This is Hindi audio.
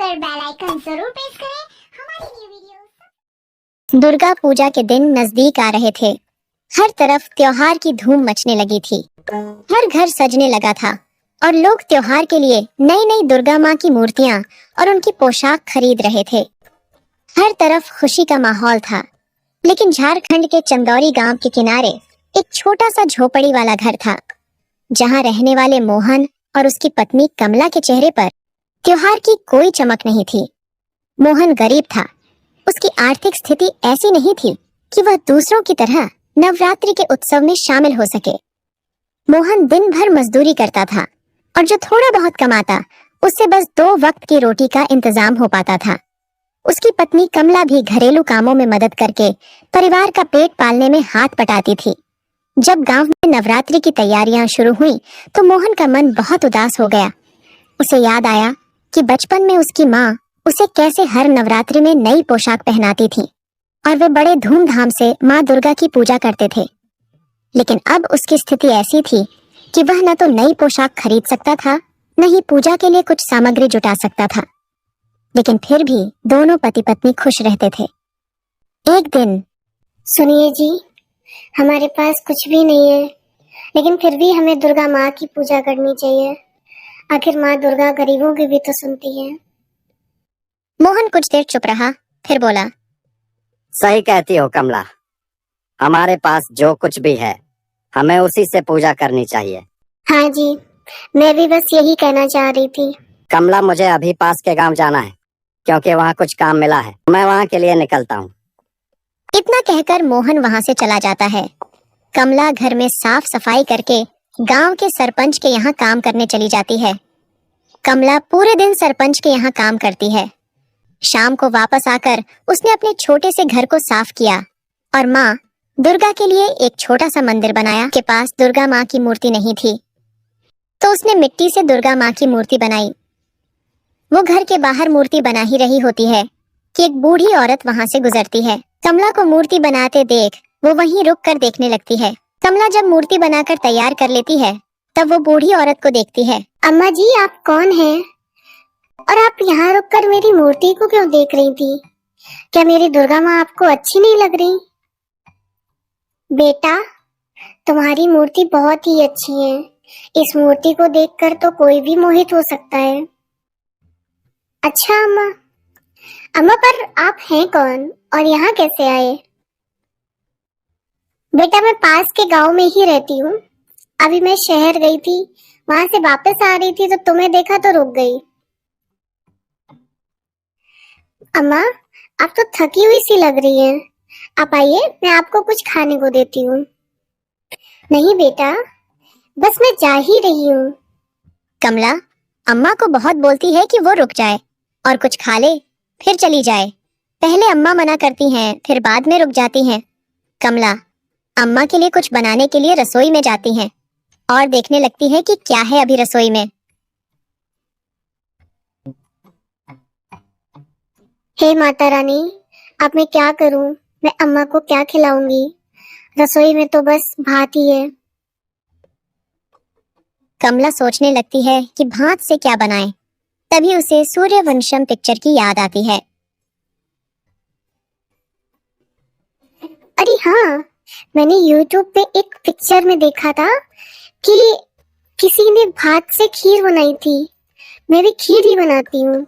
कर बेल आइकन जरूर प्रेस करें हमारी न्यू वीडियो। दुर्गा पूजा के दिन नजदीक आ रहे थे। हर तरफ त्योहार की धूम मचने लगी थी। हर घर सजने लगा था और लोग त्योहार के लिए नई नई दुर्गा माँ की मूर्तियाँ और उनकी पोशाक खरीद रहे थे। हर तरफ खुशी का माहौल था। लेकिन झारखंड के चंदौरी गांव के किनारे एक छोटा सा झोपड़ी वाला घर था, जहां रहने वाले मोहन और उसकी पत्नी कमला के चेहरे पर त्योहार की कोई चमक नहीं थी। मोहन गरीब था। उसकी आर्थिक स्थिति ऐसी नहीं थी कि वह दूसरों की तरह नवरात्रि के उत्सव में शामिल हो सके। मोहन दिन भर मजदूरी करता था और जो थोड़ा बहुत कमाता उससे बस 2 वक्त की रोटी का इंतजाम हो पाता था। उसकी पत्नी कमला भी घरेलू कामों में मदद करके परिवार का पेट पालने में हाथ बटाती थी। जब गांव में नवरात्रि की तैयारियां शुरू हुई तो मोहन का मन बहुत उदास हो गया। उसे याद आया कि बचपन में उसकी माँ उसे कैसे हर नवरात्रि में नई पोशाक पहनाती थी और वे बड़े धूमधाम से माँ दुर्गा की पूजा करते थे। लेकिन अब उसकी स्थिति ऐसी थी कि वह न तो नई पोशाक खरीद सकता था, न ही पूजा के लिए कुछ सामग्री जुटा सकता था। लेकिन फिर भी दोनों पति पत्नी खुश रहते थे। एक दिन, सुनिए जी, हमारे पास कुछ भी नहीं है, लेकिन फिर भी हमें दुर्गा माँ की पूजा करनी चाहिए। आखिर माँ दुर्गा गरीबों की भी तो सुनती है। मोहन कुछ देर चुप रहा, फिर बोला, सही कहती हो कमला, हमारे पास जो कुछ भी है हमें उसी से पूजा करनी चाहिए। हाँ जी, मैं भी बस यही कहना चाह रही थी। कमला, मुझे अभी पास के गांव जाना है क्योंकि वहाँ कुछ काम मिला है। मैं वहाँ के लिए निकलता हूँ। इतना कहकर मोहन वहाँ से चला जाता है। कमला घर में साफ सफाई करके गांव के सरपंच के यहाँ काम करने चली जाती है। कमला पूरे दिन सरपंच के यहाँ काम करती है। शाम को वापस आकर उसने अपने छोटे से घर को साफ किया और माँ दुर्गा के लिए एक छोटा सा मंदिर बनाया। के पास दुर्गा माँ की मूर्ति नहीं थी तो उसने मिट्टी से दुर्गा माँ की मूर्ति बनाई। वो घर के बाहर मूर्ति बना ही रही होती है कि एक बूढ़ी औरत वहाँ से गुजरती है। कमला को मूर्ति बनाते देख वो वहीं रुक कर देखने लगती है। कमला जब मूर्ति बनाकर तैयार कर लेती है तब वो बूढ़ी औरत को देखती है। अम्मा जी, आप कौन हैं? और आप यहाँ रुककर मेरी मूर्ति को क्यों देख रही थी? क्या मेरी दुर्गा माँ आपको अच्छी नहीं लग रही? बेटा, तुम्हारी मूर्ति बहुत ही अच्छी है। इस मूर्ति को देखकर तो कोई भी मोहित हो सकता है। अच्छा अम्मा, अम्मा पर आप हैं कौन और यहाँ कैसे आए? बेटा, मैं पास के गांव में ही रहती हूँ। अभी मैं शहर गई थी, वहां से वापस आ रही थी तो तुम्हें देखा तो रुक गई। अम्मा, आप तो थकी हुई सी लग रही हैं। आप आइए, मैं आपको कुछ खाने को देती हूँ। नहीं बेटा, बस मैं जा ही रही हूँ। कमला अम्मा को बहुत बोलती है कि वो रुक जाए और कुछ खा ले फिर चली जाए। पहले अम्मा मना करती हैं, फिर बाद में रुक जाती हैं। कमला अम्मा के लिए कुछ बनाने के लिए रसोई में जाती हैं और देखने लगती है कि क्या है अभी रसोई में। हे माता रानी, अब मैं क्या करूं? मैं अम्मा को क्या खिलाऊंगी? रसोई में तो बस भात ही है। कमला सोचने लगती है कि भात से क्या बनाए। तभी उसे सूर्यवंशम पिक्चर की याद आती है। अरे हाँ, मैंने YouTube पे एक पिक्चर में देखा था कि किसी ने भात से खीर बनाई थी। मैं भी खीर ही बनाती हूँ।